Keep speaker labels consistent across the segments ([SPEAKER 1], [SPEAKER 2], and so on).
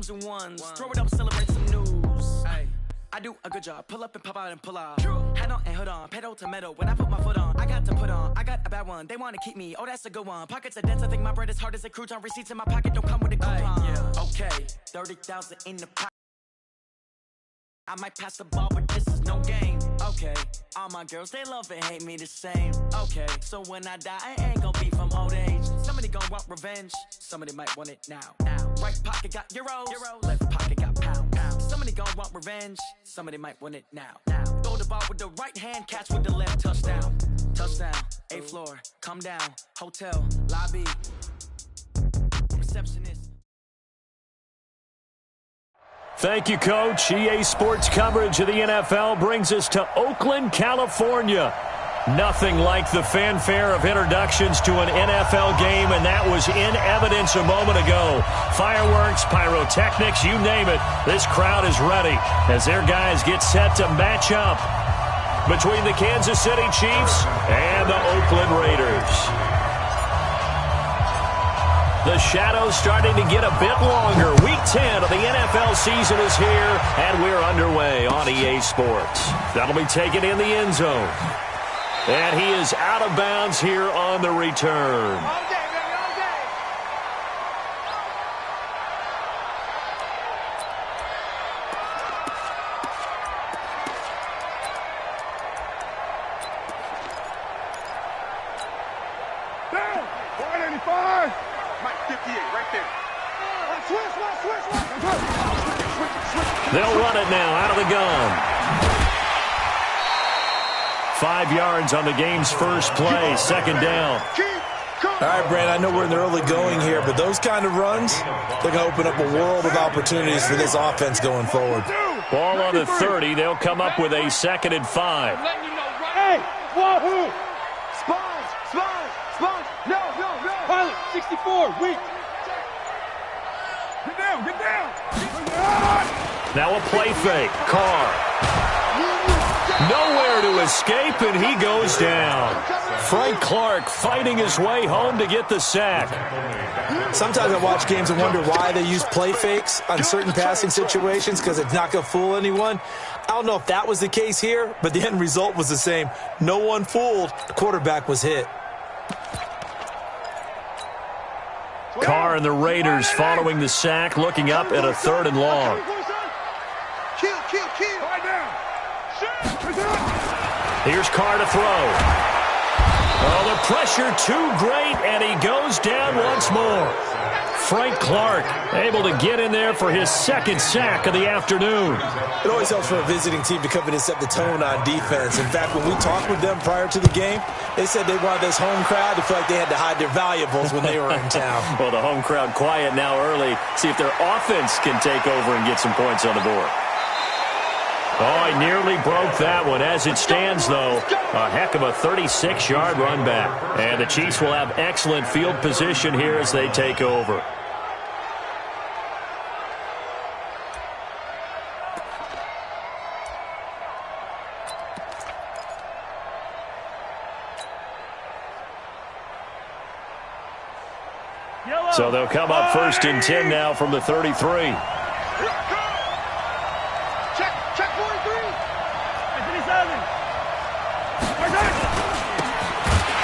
[SPEAKER 1] drums and ones. Throw it up, celebrate some news. Ay. I do a good job. Pull up and pop out and pull off. Head on and hood on. Pedal to metal. When I put my foot on, I got to put on. I got a bad one. They want to keep me. Oh, that's a good one. Pockets are dense. I think my bread is hard as a crouton. Receipts in my pocket don't come with a coupon. Yeah. Okay, 30,000 in the pocket. I might pass the ball, but this is no game. Okay, all my girls, they love and hate me the same. Okay, so when I die, I ain't gonna be from old age. Somebody gon' want revenge. Somebody might want it now. Right pocket got euros. Left pocket got pounds. Somebody gon' want revenge. Somebody might want it now. Throw the ball with the right hand, catch with the left. Touchdown. Touchdown. 8th floor. Come down. Hotel. Lobby. Receptionist.
[SPEAKER 2] Thank you, Coach. EA Sports coverage of the NFL brings us to Oakland, California. Nothing like the fanfare of introductions to an NFL game, and that was in evidence a moment ago. Fireworks, pyrotechnics, you name it. This crowd is ready as their guys get set to match up between the Kansas City Chiefs and the Oakland Raiders. The shadow's starting to get a bit longer. Week 10 of the NFL season is here, and we're underway on EA Sports. That'll be taken in the end zone. And he is out of bounds here on the return.
[SPEAKER 3] All day, baby, all day. Down, 485. Mike 58, right there. Switch.
[SPEAKER 2] They'll run it now out of the gun. 5 yards on the game's first play, second down.
[SPEAKER 4] All right, Brand, I know we're in the early going here, but those kind of runs, they're going to open up a world of opportunities for this offense going forward.
[SPEAKER 2] Ball on the 30. They'll come up with a 2nd and 5.
[SPEAKER 3] Hey, wahoo! Spons! No! Pilot, 64, weak. Get down!
[SPEAKER 2] Now a play fake. Carr. Nowhere to escape, and he goes down. Frank Clark fighting his way home to get the sack.
[SPEAKER 4] Sometimes I watch games and wonder why they use play fakes on certain passing situations, because it's not going to fool anyone. I don't know if that was the case here, but the end result was the same. No one fooled. The quarterback was hit.
[SPEAKER 2] Carr and the Raiders following the sack, looking up at a 3rd and long.
[SPEAKER 3] Kill.
[SPEAKER 2] Here's Carr to throw. Oh, the pressure too great, and he goes down once more. Frank Clark able to get in there for his 2nd sack of the afternoon.
[SPEAKER 4] It always helps for a visiting team to come in and set the tone on defense. In fact, when we talked with them prior to the game, they said they wanted this home crowd to feel like they had to hide their valuables when they were in town.
[SPEAKER 2] Well, the home crowd quiet now early. See if their offense can take over and get some points on the board. Oh, he nearly broke that one. As it stands, though, a heck of a 36-yard run back. And the Chiefs will have excellent field position here as they take over. So they'll come up 1st and 10 now from the 33.
[SPEAKER 3] Check 43.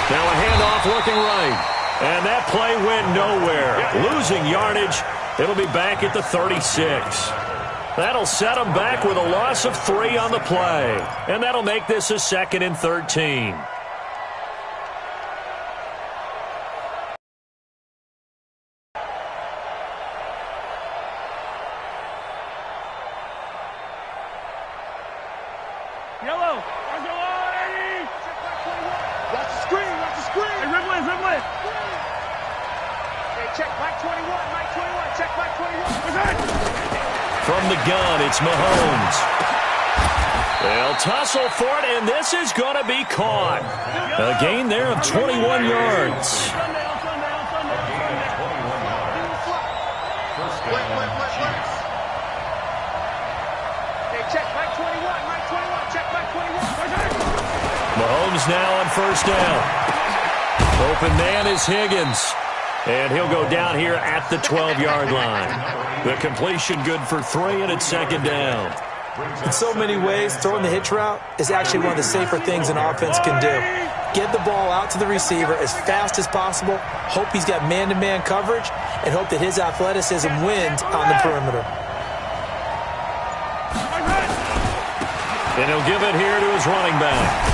[SPEAKER 2] Now a handoff looking right. And that play went nowhere. Losing yardage. It'll be back at the 36. That'll set them back with a loss of 3 on the play. And that'll make this a 2nd and 13.
[SPEAKER 3] Yellow. Watch the screen. Hey, Rimley. Hey, check Mike 21. Check Mike 21.
[SPEAKER 2] From the gun, it's Mahomes. They'll tussle for it, and this is going to be caught. A gain there of 21 yards.
[SPEAKER 3] Hey, check Mike 21. Check Mike 21.
[SPEAKER 2] Mahomes now on 1st down. Open man is Higgins. And he'll go down here at the 12-yard line. The completion good for 3, and it's second down.
[SPEAKER 4] In so many ways, throwing the hitch route is actually one of the safer things an offense can do. Get the ball out to the receiver as fast as possible, hope he's got man-to-man coverage, and hope that his athleticism wins on the perimeter.
[SPEAKER 2] And he'll give it here to his running back.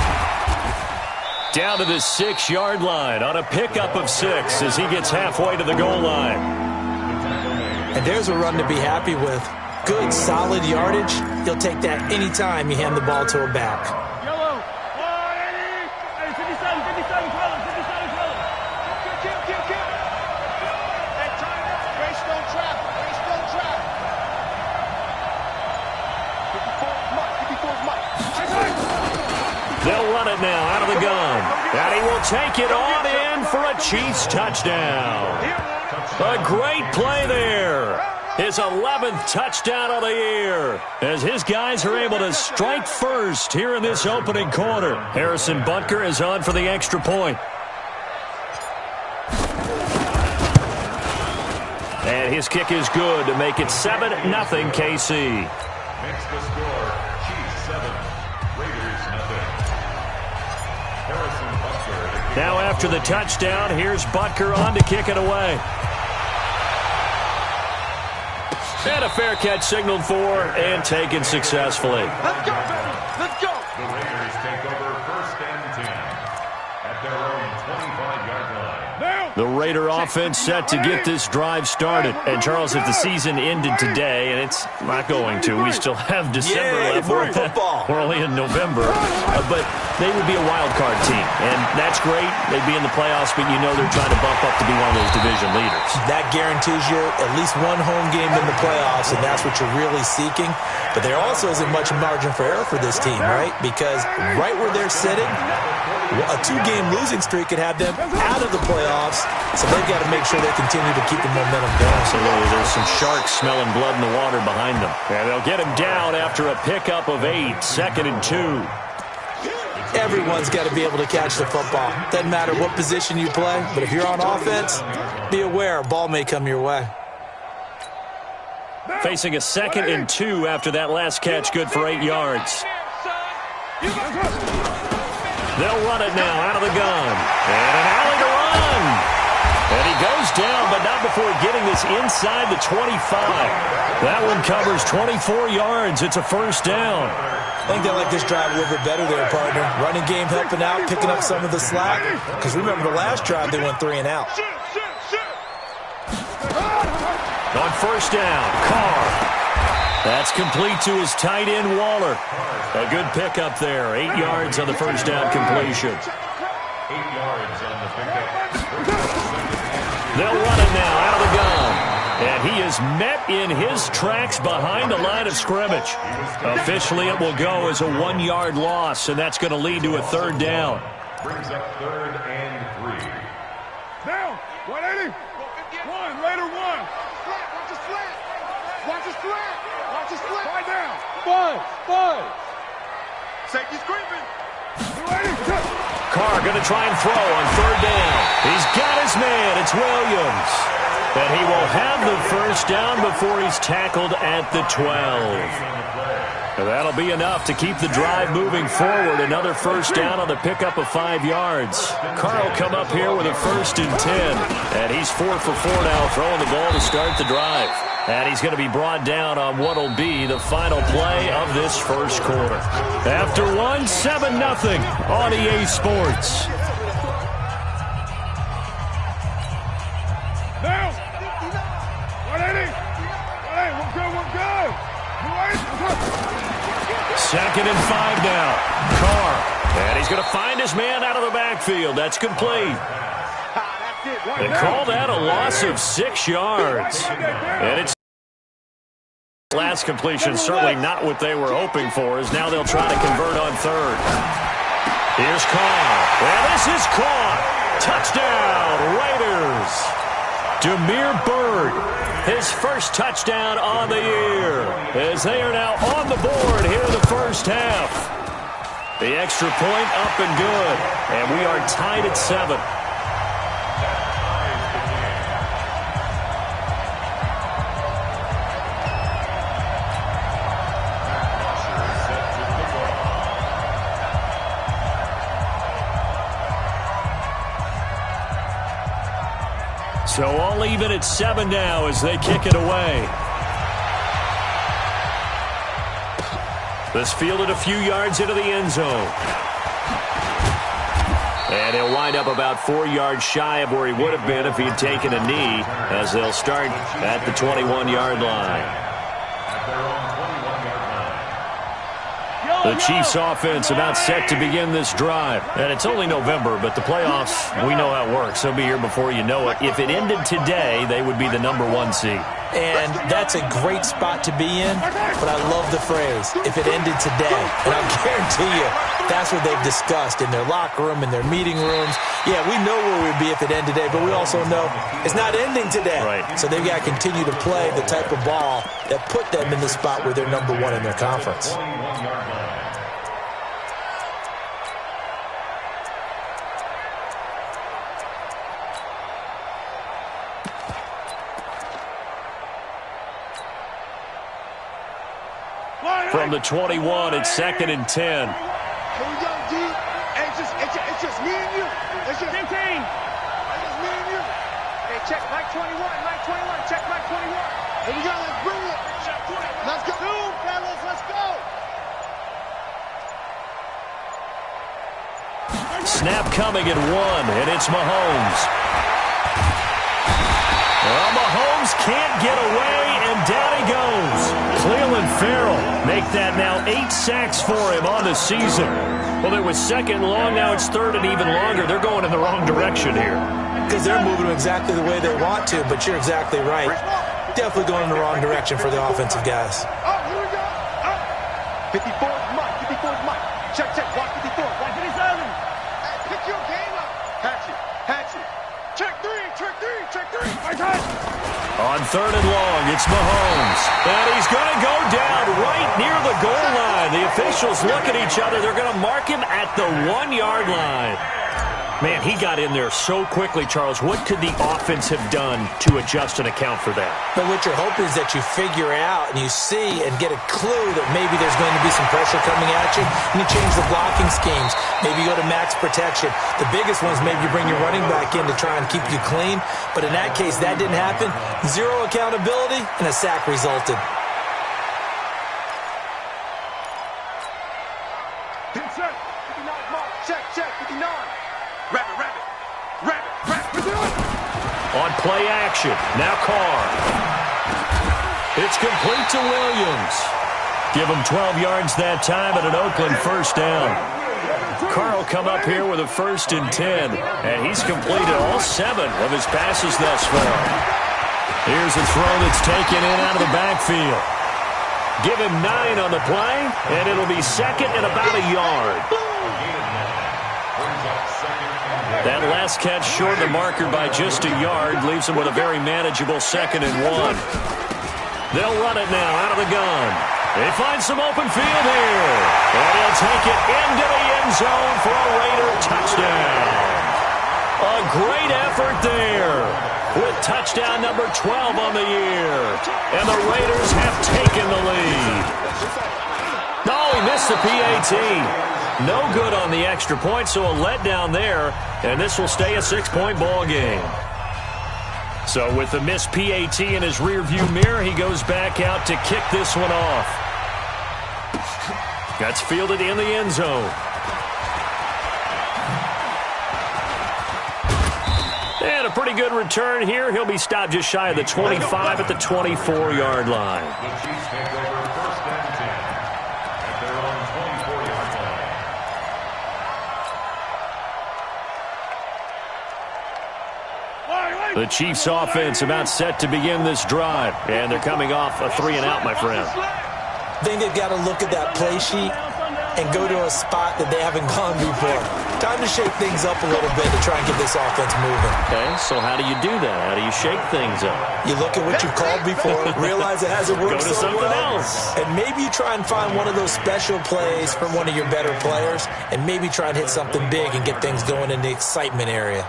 [SPEAKER 2] Down to the 6-yard line on a pickup of 6 as he gets halfway to the goal line.
[SPEAKER 4] And there's a run to be happy with. Good, solid yardage. He'll take that anytime you hand the ball to a back.
[SPEAKER 3] Yellow. 57, 57, 12. Kill. Hey, time out. Race don't trap. 54 Mike.
[SPEAKER 2] They'll run it now out of the gun. And he will take it on in for a Chiefs touchdown. A great play there. His 11th touchdown of the year as his guys are able to strike first here in this opening quarter. Harrison Butker is on for the extra point. And his kick is good to make it 7-0 KC.
[SPEAKER 5] Makes the score Chiefs 7, Raiders 0. Harrison Butker.
[SPEAKER 2] Now after the touchdown, here's Butker on to kick it away. And a fair catch signaled for and taken successfully.
[SPEAKER 3] Let's go, baby. Let's go.
[SPEAKER 5] The Raiders take over 1st and 10 at their own 25-yard line.
[SPEAKER 2] The Raider offense set to get this drive started. And, Charles, if the season ended today, and it's not going to, we still have December left.
[SPEAKER 4] More football.
[SPEAKER 2] We're only in November. But they would be a wild card team. And that's great. They'd be in the playoffs, but you know they're trying to bump up to be one of those division leaders.
[SPEAKER 4] That guarantees you at least one home game in the playoffs, and that's what you're really seeking. But there also isn't much margin for error for this team, right? Because right where they're sitting, a 2-game losing streak could have them out of the playoffs, so they've got to make sure they continue to keep the momentum going.
[SPEAKER 2] Absolutely. There's some sharks smelling blood in the water behind them. And they'll get him down after a pickup of 8, 2nd and 2.
[SPEAKER 4] Everyone's got to be able to catch the football. Doesn't matter what position you play, but if you're on offense, be aware a ball may come your way.
[SPEAKER 2] Facing a 2nd and 2 after that last catch, good for 8 yards. They'll run it now out of the gun. And an alley to run. And he goes down, but not before getting this inside the 25. That one covers 24 yards. It's a 1st down.
[SPEAKER 4] I think they like this drive a little bit better there, partner. Running game helping out, picking up some of the slack. Because remember the last drive, they went 3 and out.
[SPEAKER 2] On 1st down, Carr. That's complete to his tight end, Waller. A good pickup there. 8 yards on the 1st down completion.
[SPEAKER 5] 8 yards on the pickup.
[SPEAKER 2] They'll run it now out of the gun. And he is met in his tracks behind the line of scrimmage. Officially, it will go as a 1-yard loss, and that's going to lead to a 3rd down.
[SPEAKER 5] Brings up 3rd and 3.
[SPEAKER 3] Down. 180. 1. Raider 1. Watch his flat. Watch his flat. Watch his flat. 5 down. 5. Safety's creeping.
[SPEAKER 2] Carr going to try and throw on 3rd down. He's got his man. It's Williams. And he will have the 1st down before he's tackled at the 12. And that'll be enough to keep the drive moving forward. Another 1st down on the pickup of 5 yards. Carr will come up here with a 1st and 10. And he's 4 for 4 now, throwing the ball to start the drive. And he's going to be brought down on what will be the final play of this 1st quarter. After 7-0 on EA Sports.
[SPEAKER 3] Down. 180. 1 good.
[SPEAKER 2] 2nd and 5 now. Carr. And he's going to find his man out of the backfield. That's complete. They call that a loss of 6 yards. And it's last completion, certainly not what they were hoping for, as now they'll try to convert on 3rd. Here's Carr. And this is caught. Touchdown, Raiders. Damiere Byrd, his 1st touchdown on the year, as they are now on the board here in the 1st half. The extra point up and good, and we are tied at 7. So all even at 7 now as they kick it away. This fielded a few yards into the end zone. And he'll wind up about 4 yards shy of where he would have been if he'd taken a knee, as they'll start at the 21-yard line. The Chiefs offense about set to begin this drive. And it's only November, but the playoffs, we know how it works. They'll be here before you know it. If it ended today, they would be the #1 seed.
[SPEAKER 4] And that's a great spot to be in, but I love the phrase, if it ended today. And I'll guarantee you, that's what they've discussed in their locker room, in their meeting rooms. Yeah, we know where we'd be if it ended today, but we also know it's not ending today.
[SPEAKER 2] Right.
[SPEAKER 4] So they've got to continue to play the type of ball that put them in the spot where they're #1 in their conference.
[SPEAKER 2] From the 21, it's 2nd and 10.
[SPEAKER 3] Here we go, D. It's just me and you. It's just 15. It's just me and you. Hey, check Mike 21. Mike 21. Check Mike 21. Here we go. Let's bring it. Let's go. Boom, fellas. Let's go.
[SPEAKER 2] Snap coming at 1, and it's Mahomes. Well, Mahomes can't get away, and down he goes. Cleveland Farrell make that now 8 sacks for him on the season. Well, it was 2nd and long. Now it's 3rd and even longer. They're going in the wrong direction here.
[SPEAKER 4] Because they're moving exactly the way they want to, but you're exactly right. Definitely going in the wrong direction for the offensive guys.
[SPEAKER 3] Oh, here we go. Oh. 54 is Mike. 54 is Mike. Check. Watch 54. Watch 57. Hey, pick your game up. Hatchet. Check 3. My time.
[SPEAKER 2] On 3rd and long, it's Mahomes. And he's going to go down right near the goal line. The officials look at each other. They're going to mark him at the 1-yard line. Man, he got in there so quickly, Charles. What could the offense have done to adjust and account for that?
[SPEAKER 4] But what you're hoping is that you figure out and you see and get a clue that maybe there's going to be some pressure coming at you, and you change the blocking schemes. Maybe you go to max protection. The biggest ones, maybe you bring your running back in to try and keep you clean. But in that case, that didn't happen. 0 accountability, and a sack resulted.
[SPEAKER 3] Check. 59. Rabbit.
[SPEAKER 2] On play action, now Carr. It's complete to Williams. Give him 12 yards that time and an Oakland first down. Carr will come up here with a 1st and 10, and he's completed all 7 of his passes thus far. Here's a throw that's taken in out of the backfield. Give him 9 on the play, and it'll be 2nd and about a yard. That last catch short of the marker by just a yard leaves him with a very manageable 2nd and 1. They'll run it now out of the gun. They find some open field here. And he'll take it into the end zone for a Raider touchdown. A great effort there with touchdown number 12 on the year. And the Raiders have taken the lead. No, he missed the PAT. No good on the extra point, so a letdown there, and this will stay a 6-point ball game. So with the missed PAT in his rearview mirror, he goes back out to kick this one off. That's fielded in the end zone. And a pretty good return here. He'll be stopped just shy of the 25 at the 24-yard line.
[SPEAKER 5] The Chiefs take over 1st and 10 at their own 24-yard line.
[SPEAKER 2] The Chiefs offense about set to begin this drive. And they're coming off a 3-and-out, my friend.
[SPEAKER 4] I think they've got to look at that play sheet and go to a spot that they haven't gone before. Time to shake things up a little bit to try and get this offense moving.
[SPEAKER 2] Okay, so how do you do that? How do you shake things up?
[SPEAKER 4] You look at what you've called before, realize it hasn't worked
[SPEAKER 2] Go to
[SPEAKER 4] so
[SPEAKER 2] something
[SPEAKER 4] well,
[SPEAKER 2] else.
[SPEAKER 4] and maybe you try and find one of those special plays from one of your better players, and maybe try and hit something big and get things going in the excitement area.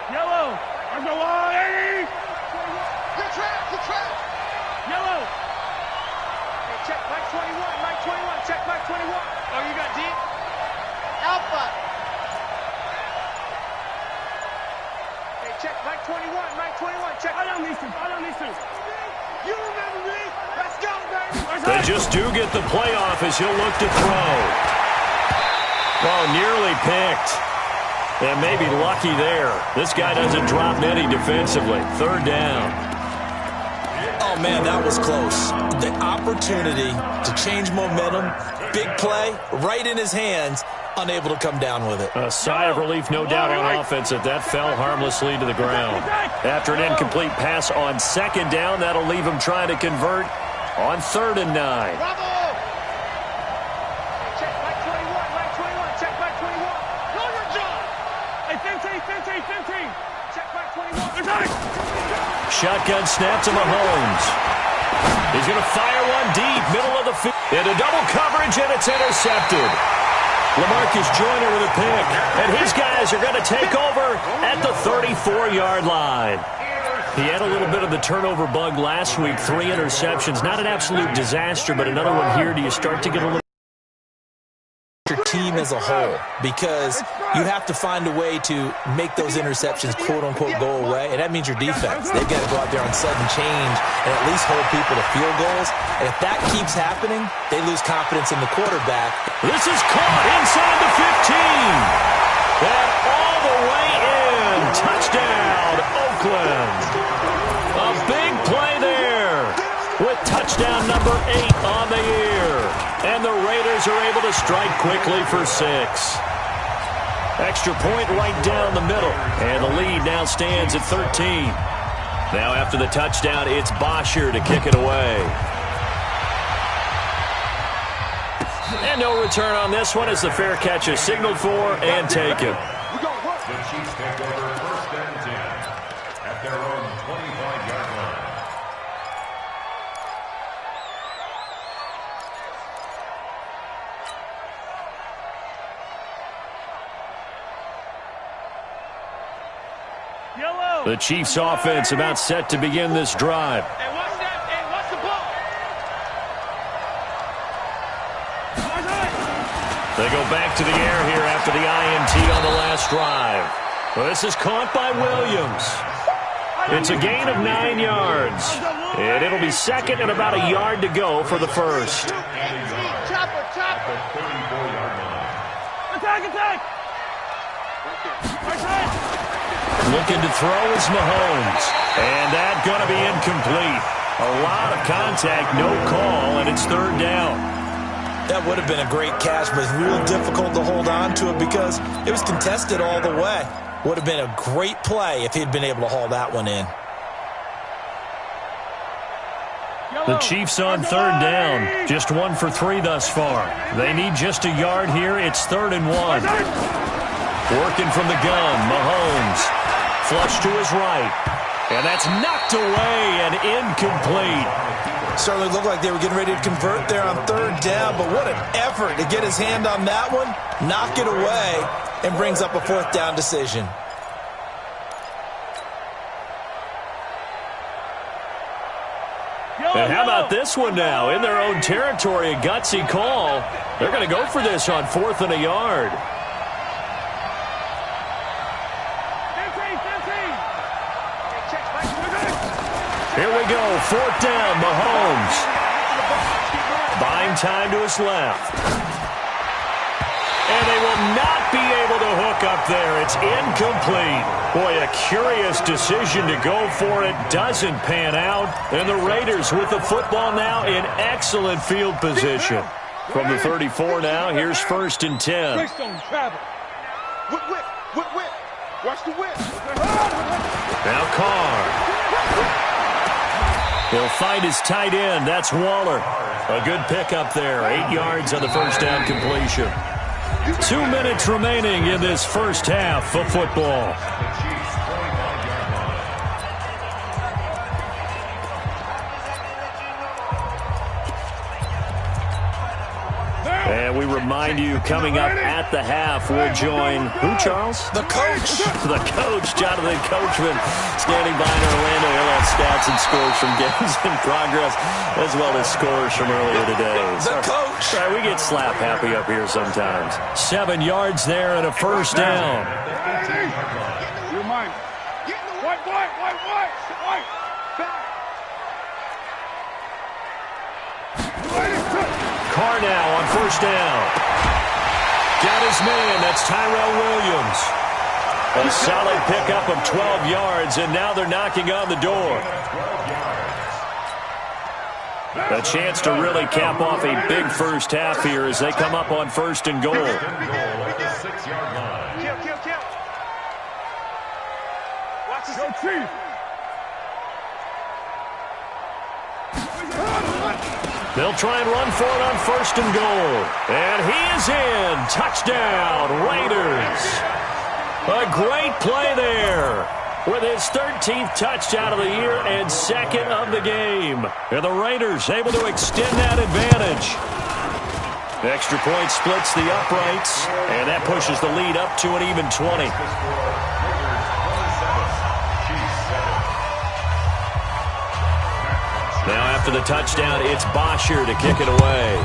[SPEAKER 3] Yellow. There's no line. Good trap. Yellow. Hey, check Mike 21. Mike 21. Check Mike 21. Oh, you got deep? Alpha.
[SPEAKER 2] They just do get the playoff as he'll look to throw. Oh, nearly picked. And maybe lucky there. This guy doesn't drop many defensively. Third down.
[SPEAKER 4] Oh, man, that was close. The opportunity to change momentum, big play, right in his hands, unable to come down with it.
[SPEAKER 2] A sigh of relief, no doubt, on offense that fell harmlessly to the ground. After an incomplete pass on second down, that'll leave him trying to convert on 3rd and 9.
[SPEAKER 3] Bravo! Check back 21, check back 21. Know your job. Hey, 15. Check back 21.
[SPEAKER 2] Shotgun snap to Mahomes. He's going to fire one deep, middle of the field. Into double coverage, and it's intercepted. LaMarcus Joyner with a pick, and his guys are going to take over at the 34-yard line. He had a little bit of the turnover bug last week, 3 interceptions. Not an absolute disaster, but another one here. Do you start to get a little...
[SPEAKER 4] Your team as a whole, because you have to find a way to make those interceptions quote-unquote go away, and that means your defense. They've got to go out there on sudden change and at least hold people to field goals, and if that keeps happening, they lose confidence in the quarterback.
[SPEAKER 2] This is caught inside the 15, and all the way in. Touchdown, Oakland. A big play there with touchdown number 8 on the year. And the Raiders are able to strike quickly for 6. Extra point right down the middle. And the lead now stands at 13. Now after the touchdown, it's Bosher to kick it away. And no return on this one as the fair catch is signaled for and taken.
[SPEAKER 5] The Chiefs take over 1st and 10 at their own 25-yard line.
[SPEAKER 2] The Chiefs offense about set to begin this drive.
[SPEAKER 3] Hey, watch that. Hey, watch the ball.
[SPEAKER 2] They go back to the air here after the INT on the last drive. Well, this is caught by Williams. It's a gain of 9 yards. And it'll be second and about a yard to go for the first.
[SPEAKER 3] Chopper.
[SPEAKER 5] At the 34-yard line.
[SPEAKER 3] Attack.
[SPEAKER 2] Looking to throw is Mahomes. And that's going to be incomplete. A lot of contact, no call, and it's 3rd down.
[SPEAKER 4] That would have been a great catch, but it's real difficult to hold on to it because it was contested all the way. Would have been a great play if he'd been able to haul that one in.
[SPEAKER 2] The Chiefs on 3rd down. Just 1 for 3 thus far. They need just a yard here. It's 3rd and 1. Working from the gun, Mahomes. Flush to his right. And that's knocked away and incomplete.
[SPEAKER 4] Certainly looked like they were getting ready to convert there on 3rd down, but what an effort to get his hand on that one, knock it away, and brings up a 4th down decision.
[SPEAKER 2] And how about this one now? In their own territory, a gutsy call. They're going to go for this on 4th and a yard. Here we go, 4th down, Mahomes. Buying time to his left. And they will not be able to hook up there. It's incomplete. Boy, a curious decision to go for it. Doesn't pan out. And the Raiders with the football now in excellent field position. From the 34 now, here's 1st and 10.
[SPEAKER 3] Whip. Watch the whip.
[SPEAKER 2] Now Carr. He'll find his tight end. That's Waller. A good pickup there. 8 yards on the 1st down completion. 2 minutes remaining in this first half of football.
[SPEAKER 5] The Chiefs 25-yard line.
[SPEAKER 2] And we remind you, coming up at the half, we'll join who, Charles?
[SPEAKER 4] The coach.
[SPEAKER 2] The coach, Jonathan Coachman, standing by in Orlando. He'll have stats and scores from games in progress, as well as scores from earlier today.
[SPEAKER 4] The coach.
[SPEAKER 2] Sorry, we get slap happy up here sometimes. 7 yards there and a 1st down.
[SPEAKER 3] You're mine. White.
[SPEAKER 2] are now on first down. Got his man. That's Tyrell Williams. A solid pickup of 12 yards, and now they're knocking on the door. A chance to really cap off a big first half here as they come up on first and goal.
[SPEAKER 3] Kill. Watch this. Go, Chief.
[SPEAKER 2] They'll try and run for it on first and goal. And he is in. Touchdown, Raiders. A great play there with his 13th touchdown of the year and second of the game. And the Raiders able to extend that advantage. The extra point splits the uprights, and that pushes the lead up to an even 20. Now after the touchdown, it's Bosher to kick it away.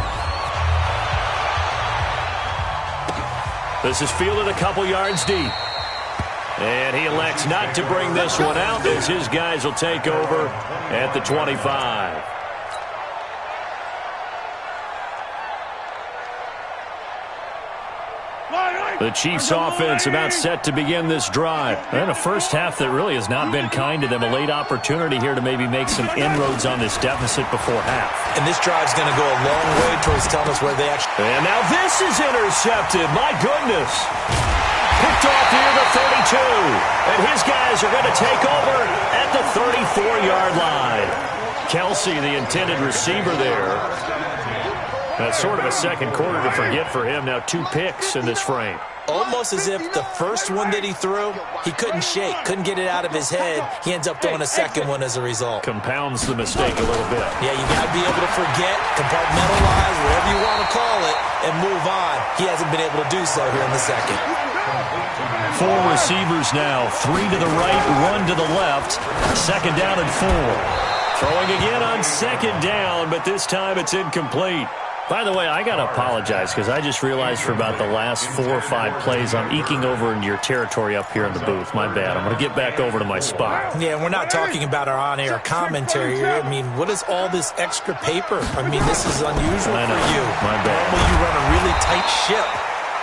[SPEAKER 2] This is fielded a couple yards deep. And he elects not to bring this one out as his guys will take over at the 25. The Chiefs offense about set to begin this drive. And a first half that really has not been kind to them. A late opportunity here to maybe make some inroads on this deficit before half.
[SPEAKER 4] And this drive's going to go a long way towards telling us where they actually...
[SPEAKER 2] And now this is intercepted. My goodness. Picked off near the 32. And his guys are going to take over at the 34-yard line. Kelsey, the intended receiver there. That's sort of a second quarter to forget for him. Now 2 picks in this frame.
[SPEAKER 4] Almost as if the first one that he threw, he couldn't shake, couldn't get it out of his head. He ends up throwing a second one as a result.
[SPEAKER 2] Compounds the mistake a little bit.
[SPEAKER 4] Yeah, you got to be able to forget, compartmentalize, whatever you want to call it, and move on. He hasn't been able to do so here in the second.
[SPEAKER 2] 4 receivers now, 3 to the right, 1 to the left. Second down and 4. Throwing again on second down, but this time it's incomplete. By the way, I got to apologize because I just realized for about the last 4 or 5 plays, I'm eking over into your territory up here in the booth. My bad. I'm going to get back over to my spot.
[SPEAKER 4] Yeah, we're not talking about our on-air commentary here. I mean, what is all this extra paper? I mean, this is unusual for you.
[SPEAKER 2] My bad.
[SPEAKER 4] Normally you run a really tight ship.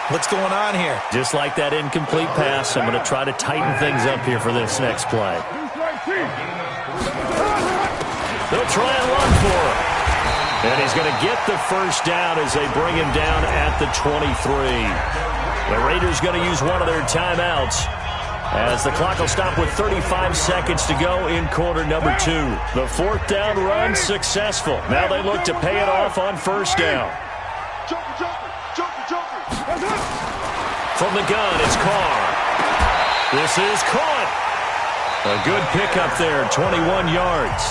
[SPEAKER 4] What's going on here?
[SPEAKER 2] Just like that incomplete pass, I'm going to try to tighten things up here for this next play. They'll try and run for it. And he's going to get the first down as they bring him down at the 23. The Raiders going to use one of their timeouts as the clock will stop with 35 seconds to go in quarter number 2. The 4th down run successful. Now they look to pay it off on first down. From the gun, it's Carr. This is caught. A good pickup there, 21 yards.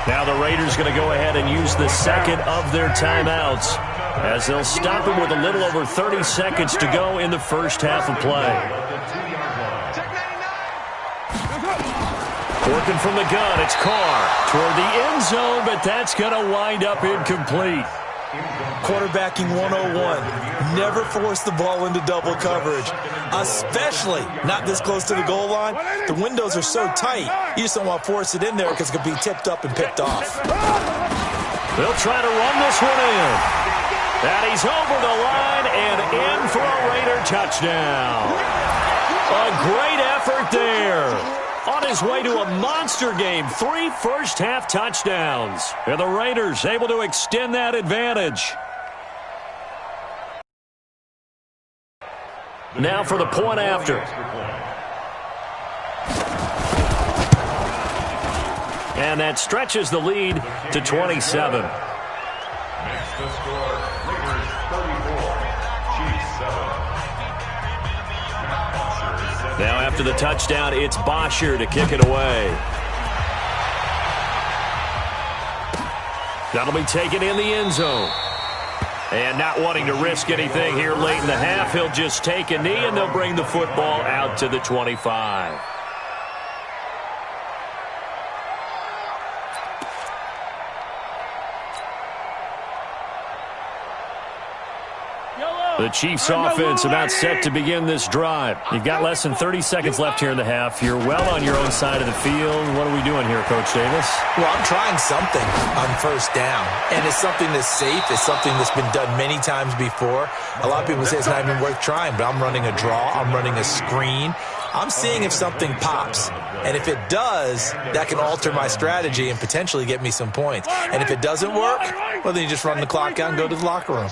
[SPEAKER 2] Now the Raiders going to go ahead and use the second of their timeouts as they'll stop him with a little over 30 seconds to go in the first half of play. Working from the gun, it's Carr toward the end zone, but that's going to wind up incomplete.
[SPEAKER 4] Quarterbacking 101. Never force the ball into double coverage, especially not this close to the goal line. The windows are so tight, you just don't want to force it in there because it could be tipped up and picked off.
[SPEAKER 2] They'll try to run this one in. And he's over the line and in for a Raider touchdown. A great effort there. On his way to a monster game, 3 first-half touchdowns. And the Raiders able to extend that advantage. Now for the point after. And that stretches the lead to 27.
[SPEAKER 5] Makes the score Raiders 34, Chiefs 7.
[SPEAKER 2] Now after the touchdown, it's Bosher to kick it away. That'll be taken in the end zone. And not wanting to risk anything here late in the half, he'll just take a knee and they'll bring the football out to the 25.
[SPEAKER 3] Yellow!
[SPEAKER 2] The Chiefs offense about set to begin this drive. You've got less than 30 seconds left here in the half. You're well on your own side of the field. What are we doing here, Coach Davis?
[SPEAKER 4] Well, I'm trying something on first down, and it's something that's safe. It's something that's been done many times before. A lot of people say it's not even worth trying, but I'm running a draw. I'm running a screen. I'm seeing if something pops, and if it does, that can alter my strategy and potentially get me some points. And if it doesn't work, well, then you just run the clock out and go to the locker room.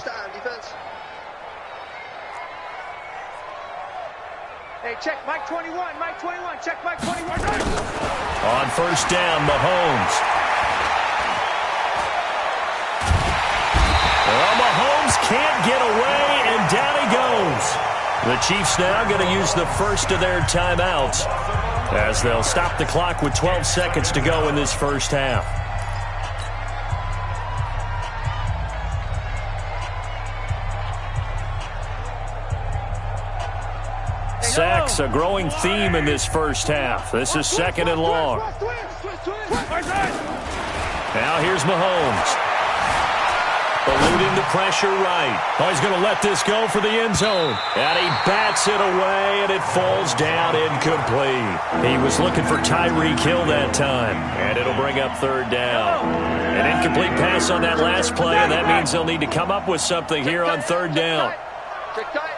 [SPEAKER 3] Hey, check Mike 21, Mike 21, check Mike 21.
[SPEAKER 2] On first down, Mahomes. Well, Mahomes can't get away, and down he goes. The Chiefs now going to use the first of their timeouts as they'll stop the clock with 12 seconds to go in this first half. Sacks, a growing theme in this first half. This is second and long. Now here's Mahomes. Eluding the pressure right. Oh, he's going to let this go for the end zone. And he bats it away, and it falls down incomplete. He was looking for Tyreek Hill that time. And it'll bring up third down. An incomplete pass on that last play, and that means they'll need to come up with something here on third down.
[SPEAKER 3] Check tight.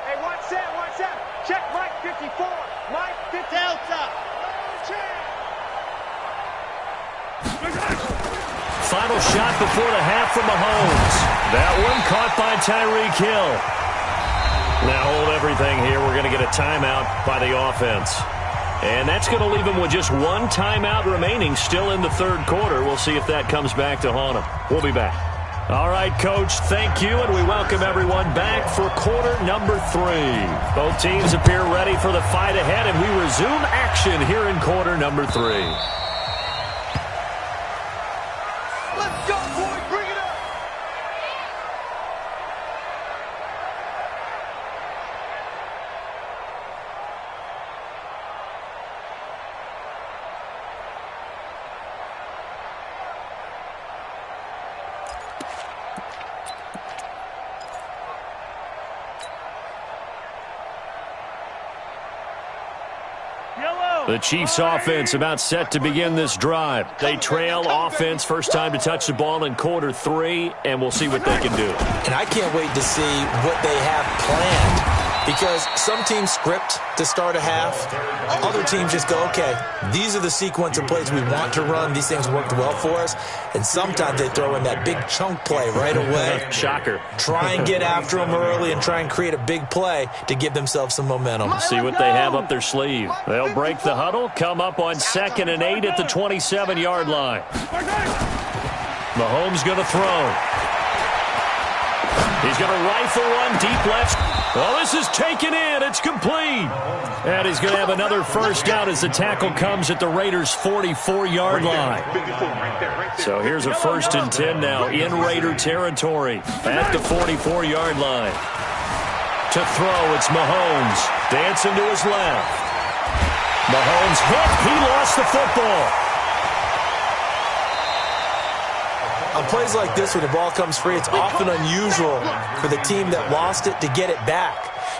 [SPEAKER 3] Hey, one set. Check Mike 54. Mike 50. Delta.
[SPEAKER 2] Final shot before the half from Mahomes. That one caught by Tyreek Hill. Now hold everything here. We're going to get a timeout by the offense. And that's going to leave them with just one timeout remaining still in the third quarter. We'll see if that comes back to haunt them. We'll be back. All right, Coach, thank you, and we welcome everyone back for quarter number 3. Both teams appear ready for the fight ahead, and we resume action here in quarter number 3.
[SPEAKER 3] Let's go, boys. Bring it up.
[SPEAKER 2] The Chiefs offense about set to begin this drive. They trail offense, first time to touch the ball in quarter 3, and we'll see what they can do.
[SPEAKER 4] And I can't wait to see what they have planned, because some teams script to start a half. Other teams just go, okay, these are the sequence of plays we want to run. These things worked well for us. And sometimes they throw in that big chunk play right away.
[SPEAKER 2] Shocker.
[SPEAKER 4] Try and get after them early and try and create a big play to give themselves some momentum.
[SPEAKER 2] See what they have up their sleeve. They'll break the huddle, come up on 2nd and 8 at the 27-yard line. Mahomes going to throw. He's going to rifle one deep left. Oh, this is taken in. It's complete. And he's going to have another first down as the tackle comes at the Raiders' 44-yard line. So here's a 1st and 10 now in Raider territory at the 44-yard line. To throw, it's Mahomes. Dancing to his left. Mahomes hit. He lost the football.
[SPEAKER 4] On plays like this, when the ball comes free, it's often unusual for the team that lost it to get it back,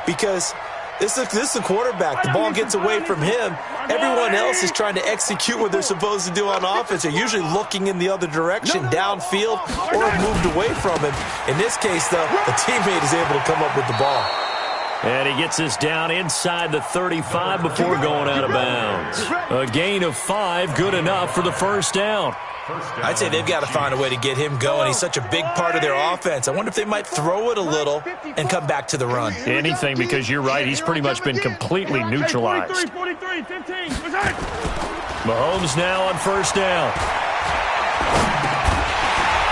[SPEAKER 4] because this is a quarterback. The ball gets away from him. Everyone else is trying to execute what they're supposed to do on offense. They're usually looking in the other direction, downfield, or have moved away from him. In this case, though, the teammate is able to come up with the ball.
[SPEAKER 2] And he gets this down inside the 35 before going out of bounds. A gain of 5, good enough for the first down.
[SPEAKER 4] I'd say they've got to find a way to get him going. He's such a big part of their offense. I wonder if they might throw it a little and come back to the run.
[SPEAKER 2] Anything, because you're right, he's pretty much been completely neutralized. Mahomes now on first down.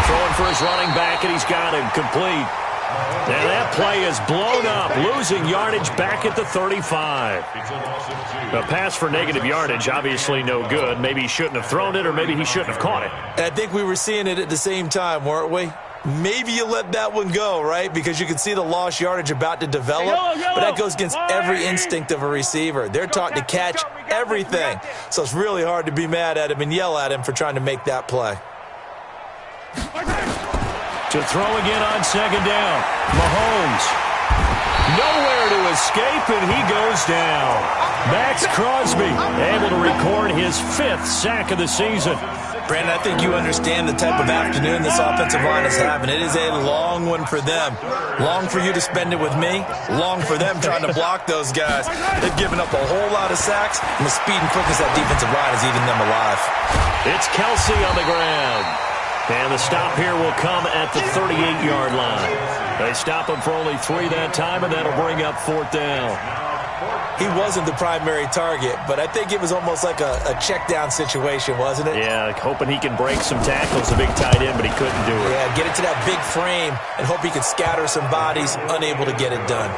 [SPEAKER 2] Throwing for his running back, and he's got him complete. And that play is blown up, losing yardage back at the 35. A pass for negative yardage, obviously no good. Maybe he shouldn't have thrown it, or maybe he shouldn't have caught it.
[SPEAKER 4] And I think we were seeing it at the same time, weren't we? Maybe you let that one go, right? Because you can see the lost yardage about to develop. But that goes against every instinct of a receiver. They're taught to catch everything. So it's really hard to be mad at him and yell at him for trying to make that play.
[SPEAKER 2] To throw again on second down. Mahomes. Nowhere to escape, and he goes down. Max Crosby able to record his 5th sack of the season.
[SPEAKER 4] Brandon, I think you understand the type of afternoon this offensive line is having. It is a long one for them. Long for you to spend it with me. Long for them trying to block those guys. They've given up a whole lot of sacks, and the speed and quickness of that defensive line is eating them alive.
[SPEAKER 2] It's Kelsey on the ground. And the stop here will come at the 38-yard line. They stop him for only 3 that time, and that'll bring up 4th down.
[SPEAKER 4] He wasn't the primary target, but I think it was almost like a check-down situation, wasn't it?
[SPEAKER 2] Yeah, hoping he can break some tackles, a big tight end, but he couldn't do it.
[SPEAKER 4] Yeah, get it to that big frame and hope he could scatter some bodies, unable to get it done.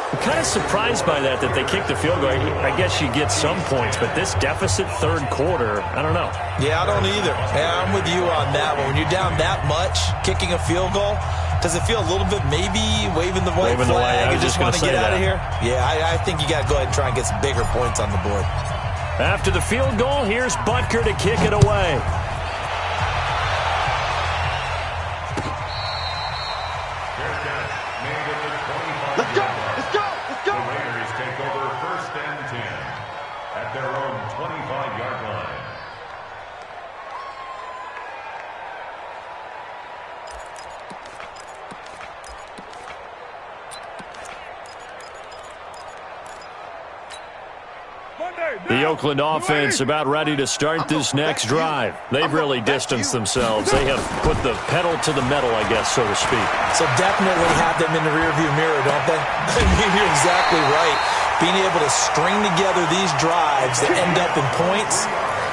[SPEAKER 2] I'm kind of surprised by that they kicked the field goal. I guess you get some points, but this deficit third quarter, I don't know.
[SPEAKER 4] Yeah, I don't either. Yeah, I'm with you on that one. When you're down that much, kicking a field goal, does it feel a little bit maybe waving the white flag and just want to get out of here? Yeah, I think you got to go ahead and try and get some bigger points on the board.
[SPEAKER 2] After the field goal, here's Butker to kick it away.
[SPEAKER 3] Let's go! Let's go! Let's go!
[SPEAKER 5] The Raiders take over 1st and 10 at their own 25-yard line.
[SPEAKER 2] The Oakland offense about ready to start this next drive. They've really distanced themselves. They have put the pedal to the metal, I guess, so to speak.
[SPEAKER 4] So definitely have them in the rearview mirror, don't they? I mean, you're exactly right. Being able to string together these drives that end up in points,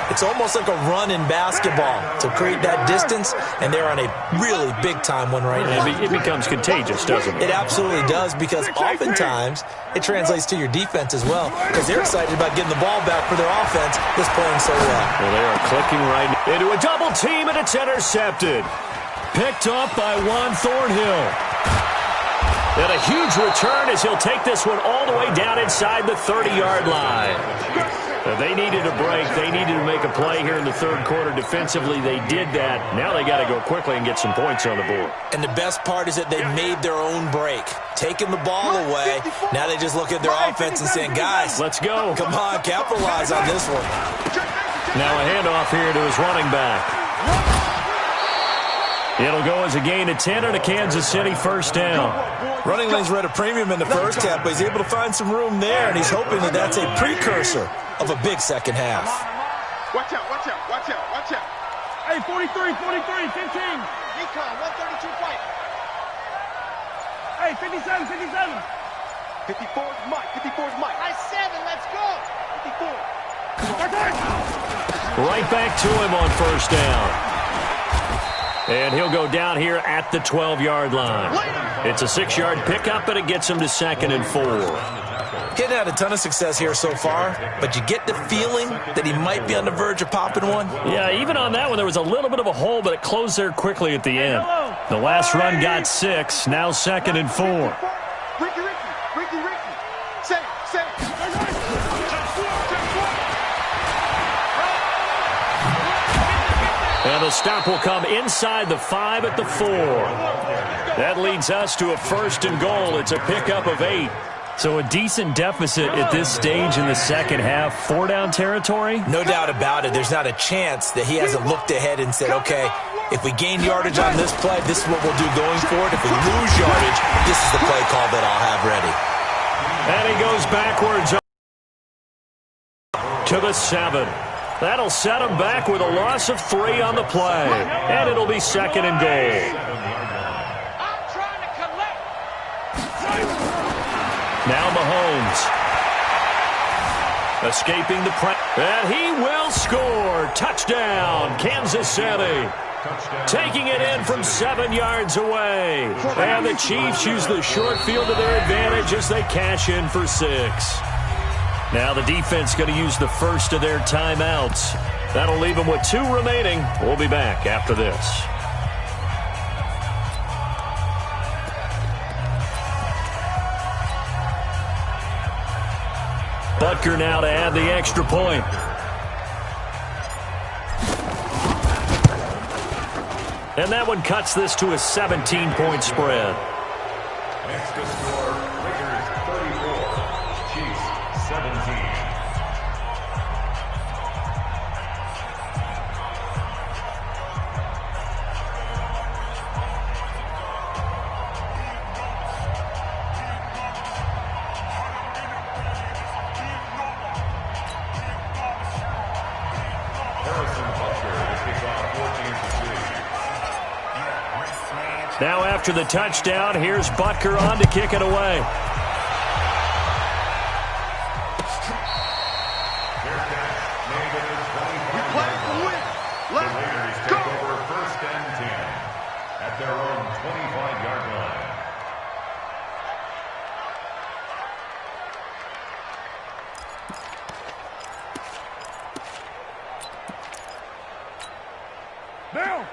[SPEAKER 4] it's almost like a run in basketball to create that distance, and they're on a really big-time one right now.
[SPEAKER 2] It becomes contagious, doesn't it?
[SPEAKER 4] It absolutely does, because oftentimes it translates to your defense as well, because they're excited about getting the ball back for their offense that's playing so well.
[SPEAKER 2] Well, they are clicking right into a double team, and it's intercepted. Picked up by Juan Thornhill. And a huge return as he'll take this one all the way down inside the 30-yard line. They needed a break. They needed to make a play here in the third quarter defensively. They did that. Now they got to go quickly and get some points on the board.
[SPEAKER 4] And the best part is that they made their own break. Taking the ball away. Now they just look at their offense and saying, guys,
[SPEAKER 2] let's go.
[SPEAKER 4] Come on, capitalize on this one.
[SPEAKER 2] Now a handoff here to his running back. It'll go as a gain of 10 and a Kansas City 1st down.
[SPEAKER 4] Running lanes were at a premium in the first half, but he's able to find some room there, and he's hoping that that's a precursor of a big second half.
[SPEAKER 3] Watch out, watch out, watch out, watch out. Hey, 43, 43, 15. Recon, 132 fight. Hey, 57, 57. 54's Mike, 54's Mike. Nice 7, let's go. 54.
[SPEAKER 2] Right back to him on 1st down. And he'll go down here at the 12-yard line. It's a 6-yard pickup, and it gets him to 2nd and 4.
[SPEAKER 4] Getting had a ton of success here so far, but you get the feeling that he might be on the verge of popping one.
[SPEAKER 2] Yeah, even on that one, there was a little bit of a hole, but it closed there quickly at the end. The last run got 6, now 2nd and 4.
[SPEAKER 3] Ricky. Say.
[SPEAKER 2] And the stop will come inside the 5 at the 4. That leads us to a 1st and goal. It's a pickup of 8. So a decent deficit at this stage in the second half. 4-down territory?
[SPEAKER 4] No doubt about it. There's not a chance that he hasn't looked ahead and said, okay, if we gain yardage on this play, this is what we'll do going forward. If we lose yardage, this is the play call that I'll have ready.
[SPEAKER 2] And he goes backwards to the 7. That'll set him back with a loss of 3 on the play. And it'll be 2nd and goal.
[SPEAKER 3] I'm trying to collect.
[SPEAKER 2] Now Mahomes. Escaping the press. And he will score. Touchdown, Kansas City. Taking it in from 7 yards away. And the Chiefs use the short field to their advantage as they cash in for 6. Now the defense going to use the first of their timeouts. That'll leave them with 2 remaining. We'll be back after this. Butker now to add the extra point. And that one cuts this to a 17-point spread.
[SPEAKER 5] Next to score, Lakers 34, Chiefs 17.
[SPEAKER 2] Now after the touchdown, here's Butker on to kick it away.
[SPEAKER 3] We play to win. Let's go.
[SPEAKER 5] Take over 1st and 10 at their own 25-yard line.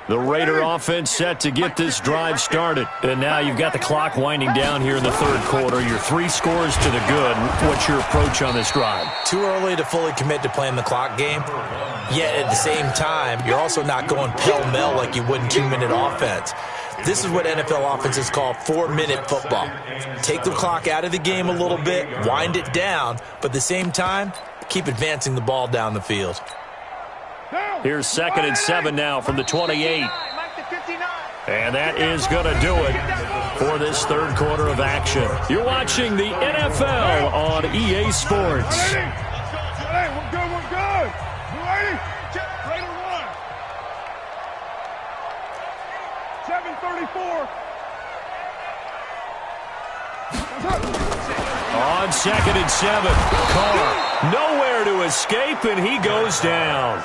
[SPEAKER 2] The Raider offense set to get this drive started. And now you've got the clock winding down here in the third quarter. Your 3 scores to the good. What's your approach on this drive?
[SPEAKER 4] Too early to fully commit to playing the clock game. Yet at the same time, you're also not going pell-mell like you would in 2-minute offense. This is what NFL offenses call 4-minute football. Take the clock out of the game a little bit, wind it down, but at the same time, keep advancing the ball down the field.
[SPEAKER 2] Here's 2nd and 7 now from the 28. And that is going to do it for this third quarter of action. You're watching the NFL on EA Sports.
[SPEAKER 3] Hey, we're good, we're good. You ready? Raider 1. 7:34.
[SPEAKER 2] On 2nd and 7, Carr nowhere to escape, and he goes down.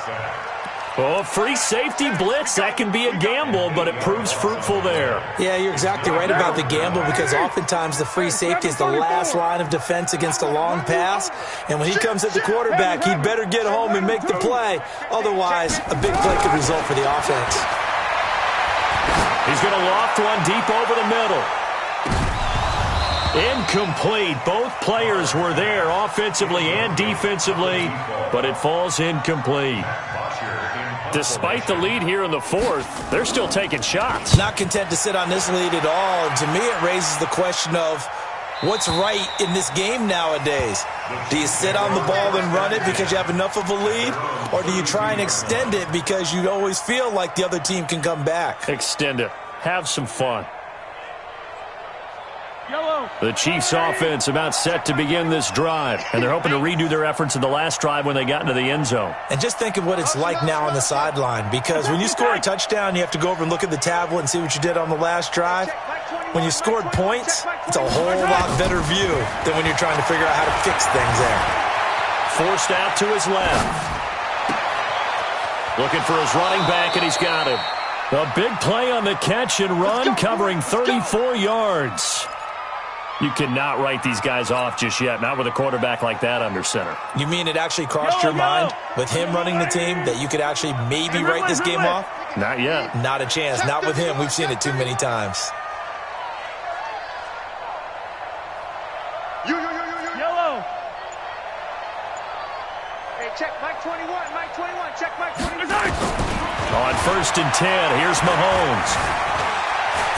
[SPEAKER 2] Oh, free safety blitz, that can be a gamble, but it proves fruitful there.
[SPEAKER 4] Yeah, you're exactly right about the gamble because oftentimes the free safety is the last line of defense against a long pass. And when he comes at the quarterback, he'd better get home and make the play. Otherwise, a big play could result for the offense.
[SPEAKER 2] He's going to loft one deep over the middle. Incomplete. Both players were there offensively and defensively, but it falls incomplete. Despite the lead here in the fourth, they're still taking shots.
[SPEAKER 4] Not content to sit on this lead at all. And to me, it raises the question of what's right in this game nowadays. Do you sit on the ball and run it because you have enough of a lead? Or do you try and extend it because you always feel like the other team can come back?
[SPEAKER 2] Extend it. Have some fun. The Chiefs offense about set to begin this drive, and they're hoping to redo their efforts in the last drive when they got into the end zone.
[SPEAKER 4] And just think of what it's like now on the sideline, because when you score a touchdown, you have to go over and look at the tablet and see what you did on the last drive. When you scored points, it's a whole lot better view than when you're trying to figure out how to fix things there.
[SPEAKER 2] Forced out to his left. Looking for his running back, and he's got him. A big play on the catch and run, covering 34 yards. You cannot write these guys off just yet, not with a quarterback like that under center.
[SPEAKER 4] You mean it actually crossed your mind with him running the team that you could actually maybe write this game off?
[SPEAKER 2] Not yet.
[SPEAKER 4] Not a chance. Not with him. We've seen it too many times.
[SPEAKER 3] Yellow. Hey, check Mike 21. Mike 21. Check Mike 21.
[SPEAKER 2] On 1st and 10, here's Mahomes.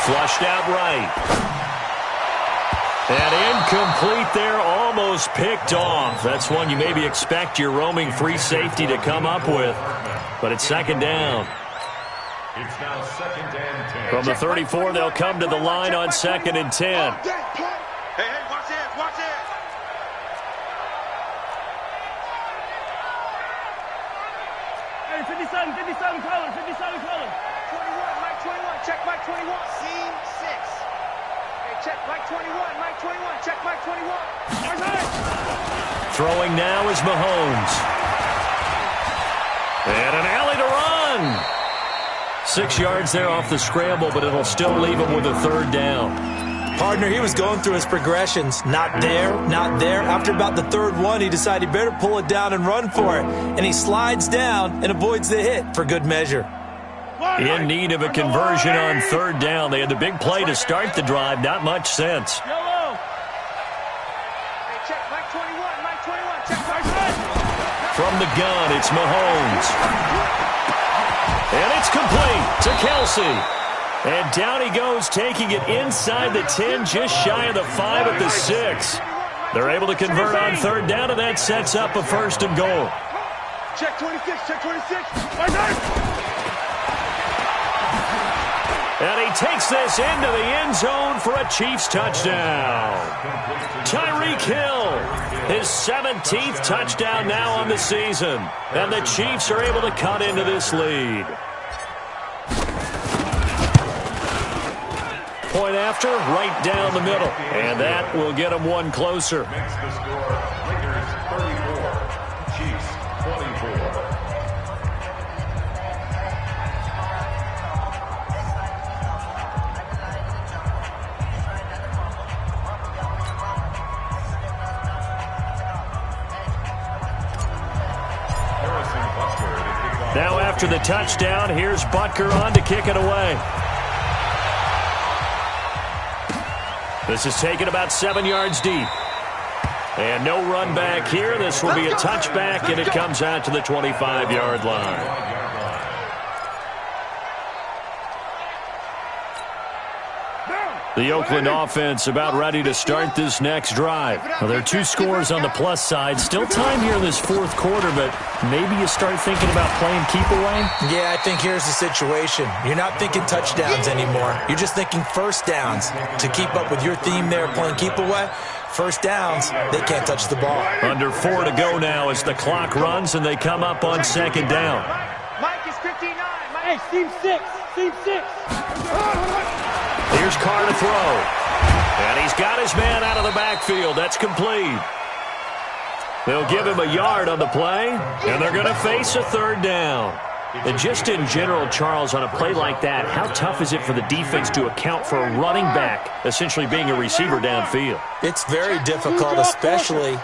[SPEAKER 2] Flushed out right. And incomplete there, almost picked off. That's one you maybe expect your roaming free safety to come up with. But it's 2nd down.
[SPEAKER 5] It's now 2nd and 10.
[SPEAKER 2] From the 34, they'll come to the line on 2nd and 10.
[SPEAKER 3] Hey, watch it, watch it. Hey, 57 color, 57 color. 21, Mike 21, check Mike 21. Scene 6. Check Mike 21, Mike 21, check Mike 21.
[SPEAKER 2] Throwing now is Mahomes. And an alley to run. 6 yards there off the scramble, but it'll still leave him with a 3rd down.
[SPEAKER 4] Partner, he was going through his progressions. Not there, not there. After about the 3rd one, he decided he better pull it down and run for it. And he slides down and avoids the hit for good measure.
[SPEAKER 2] In need of a conversion on 3rd down. They had the big play to start the drive. Not much sense.
[SPEAKER 3] Yellow. Hey, check Mike 21, Mike 21, check Mike 21.
[SPEAKER 2] From the gun, it's Mahomes. And it's complete to Kelsey. And down he goes, taking it inside the 10, just shy of the 5 at the 6. They're able to convert on third down, and that sets up a 1st and goal.
[SPEAKER 3] Check 26, check 26.
[SPEAKER 2] And he takes this into the end zone for a Chiefs touchdown. Tyreek Hill, his 17th touchdown now on the season. And the Chiefs are able to cut into this lead. Point after, right down the middle. And that will get them one closer.
[SPEAKER 5] Makes the score Raiders 34, Chiefs 24.
[SPEAKER 2] Now after the touchdown, here's Butker on to kick it away. This is taken about 7 yards deep. And no run back here. This will be a touchback, and it comes out to the 25-yard line. The Oakland offense about ready to start this next drive. Well, there are 2 scores on the plus side. Still time here in this 4th quarter, but maybe you start thinking about playing keep away?
[SPEAKER 4] Yeah, I think here's the situation. You're not thinking touchdowns anymore. You're just thinking first downs. To keep up with your theme there, playing keep away, first downs, they can't touch the ball.
[SPEAKER 2] Under 4 to go now as the clock runs and they come up on 2nd down.
[SPEAKER 3] Mike is 59. Hey, team 6. Team 6.
[SPEAKER 2] Here's Carr to throw. And he's got his man out of the backfield. That's complete. They'll give him a yard on the play, and they're going to face a 3rd down. And just in general, Charles, on a play like that, how tough is it for the defense to account for a running back essentially being a receiver downfield?
[SPEAKER 4] It's very difficult, especially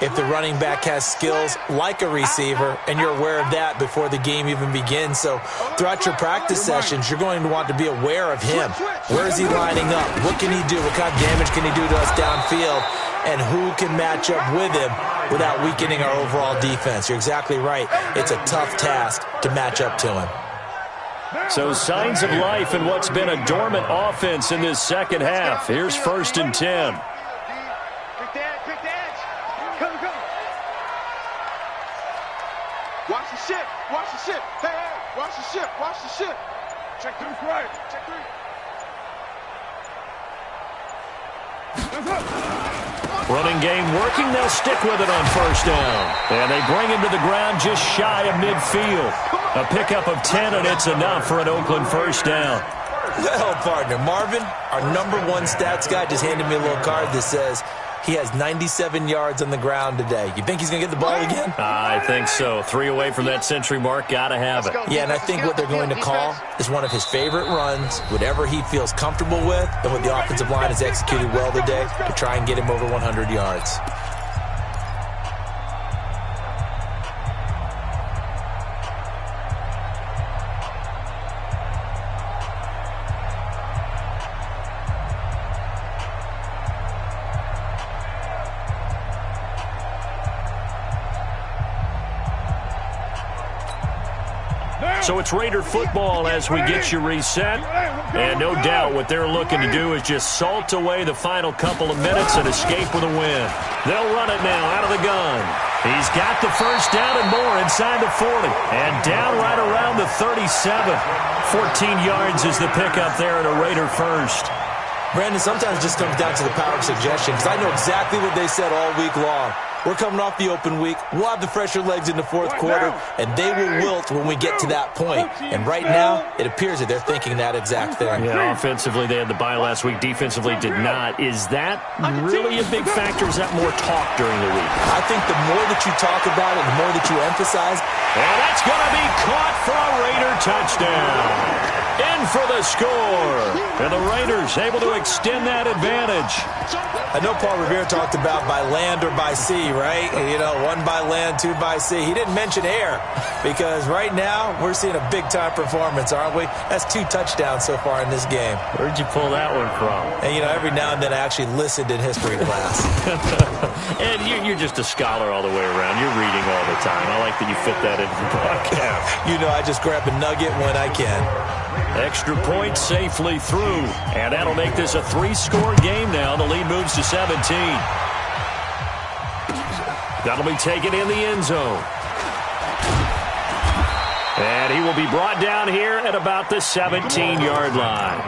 [SPEAKER 4] if the running back has skills like a receiver, and you're aware of that before the game even begins. So throughout your practice sessions, you're going to want to be aware of him. Where is he lining up? What can he do? What kind of damage can he do to us downfield? And who can match up with him without weakening our overall defense? You're exactly right. It's a tough task to match up to him.
[SPEAKER 2] So signs of life in what's been a dormant offense in this 2nd half. Here's 1st and 10.
[SPEAKER 3] Watch the ship. Watch the ship. Hey, hey. Watch the ship. Watch the ship. Check 3 right. Check 3.
[SPEAKER 2] Running game working. They'll stick with it on 1st down. And they bring him to the ground just shy of midfield. A pickup of 10, and it's enough for an Oakland 1st down.
[SPEAKER 4] Well, partner, Marvin, our #1 stats guy, just handed me a little card that says he has 97 yards on the ground today. You think he's going to get the ball again?
[SPEAKER 2] I think so. 3 away from that century mark. Got to have it.
[SPEAKER 4] Yeah, and I think what they're going to call is one of his favorite runs, whatever he feels comfortable with, and what the offensive line has executed well today to try and get him over 100 yards.
[SPEAKER 2] So it's Raider football as we get you reset. And no doubt what they're looking to do is just salt away the final couple of minutes and escape with a win. They'll run it now out of the gun. He's got the 1st down and more inside the 40. And down right around the 37. 14 yards is the pickup there at a Raider 1st.
[SPEAKER 4] Brandon, sometimes it just comes down to the power of suggestion, because I know exactly what they said all week long. We're coming off the open week. We'll have the fresher legs in the 4th quarter, and they will wilt when we get to that point. And right now, it appears that they're thinking that exact thing.
[SPEAKER 2] Yeah, offensively, they had the bye last week. Defensively, did not. Is that really a big factor? Is that more talk during the week?
[SPEAKER 4] I think the more that you talk about it, the more that you emphasize.
[SPEAKER 2] And that's going to be caught for a Raider touchdown. In for the score. And the Raiders able to extend that advantage.
[SPEAKER 4] I know Paul Revere talked about by land or by sea, right? You know, 1 by land, 2 by sea. He didn't mention air, because right now we're seeing a big-time performance, aren't we? That's 2 touchdowns so far in this game.
[SPEAKER 2] Where'd you pull that one from?
[SPEAKER 4] And, you know, every now and then I actually listened in history class.
[SPEAKER 2] And you're just a scholar all the way around. You're reading all the time. I like that you fit that into the broadcast.
[SPEAKER 4] You know, I just grab a nugget when I can.
[SPEAKER 2] Extra point safely through. And that'll make this a 3-score game now. The lead moves to 17. That'll be taken in the end zone. And he will be brought down here at about the 17-yard line.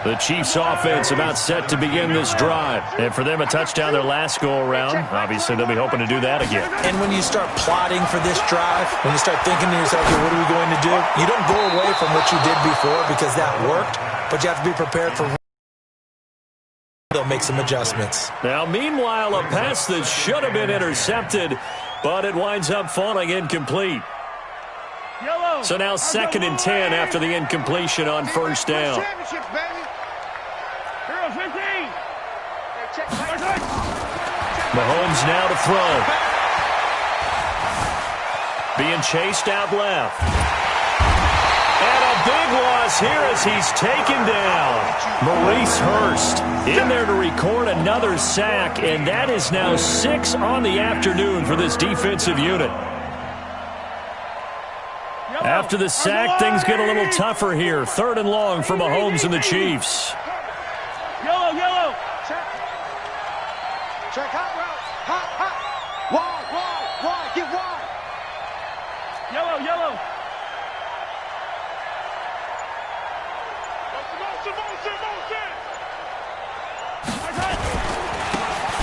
[SPEAKER 2] The Chiefs offense about set to begin this drive. And for them, a touchdown their last go-around. Obviously, they'll be hoping to do that again.
[SPEAKER 4] And when you start plotting for this drive, when you start thinking to yourself, okay, what are we going to do? You don't go away from what you did before because that worked, but you have to be prepared for they'll make some adjustments.
[SPEAKER 2] Now, meanwhile, a pass that should have been intercepted, but it winds up falling incomplete. So now 2nd and 10 after the incompletion on first down. Mahomes now to throw. Being chased out left. And a big loss here as he's taken down. Maurice Hurst in there to record another sack, and that is now 6 on the afternoon for this defensive unit. After the sack, things get a little tougher here. 3rd and long for Mahomes and the Chiefs.
[SPEAKER 3] Yellow. Check hot route. Hot. Wide. Get wide. Yellow.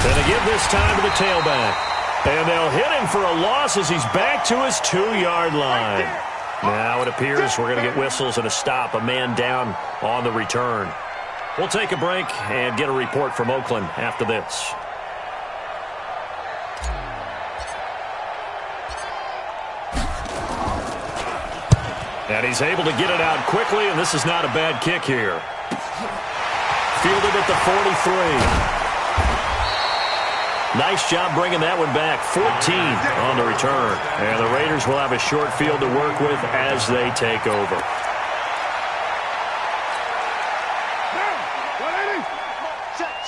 [SPEAKER 2] And they give this time to the tailback. And they'll hit him for a loss as he's back to his 2-yard line. Now it appears we're going to get whistles and a stop. A man down on the return. We'll take a break and get a report from Oakland after this. And he's able to get it out quickly, and this is not a bad kick here. Fielded at the 43. Nice job bringing that one back. 14 on the return. And the Raiders will have a short field to work with as they take over.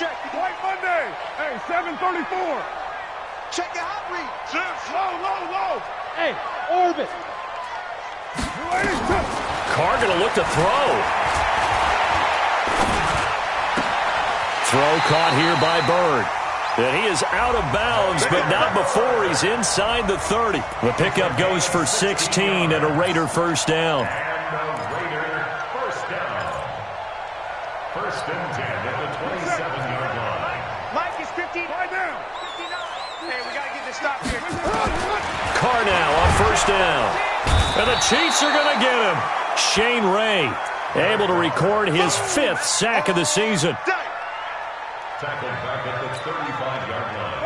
[SPEAKER 3] Check. White Monday. Hey, 734. Check your hot read. Low. Hey, orbit.
[SPEAKER 2] Carr going to look to throw. Throw caught here by Bird. And he is out of bounds, but not before he's inside the 30. The pickup goes for 16 and a Raider first down.
[SPEAKER 5] And a Raider first down. 1st and 10 at the 27-yard line.
[SPEAKER 3] Mike is 15. Right down. 59. Hey, we got to get this stop here.
[SPEAKER 2] Carr now on first down. And the Chiefs are going to get him. Shane Ray able to record his 5th sack of the season.
[SPEAKER 5] Tackled back at the 35-yard line.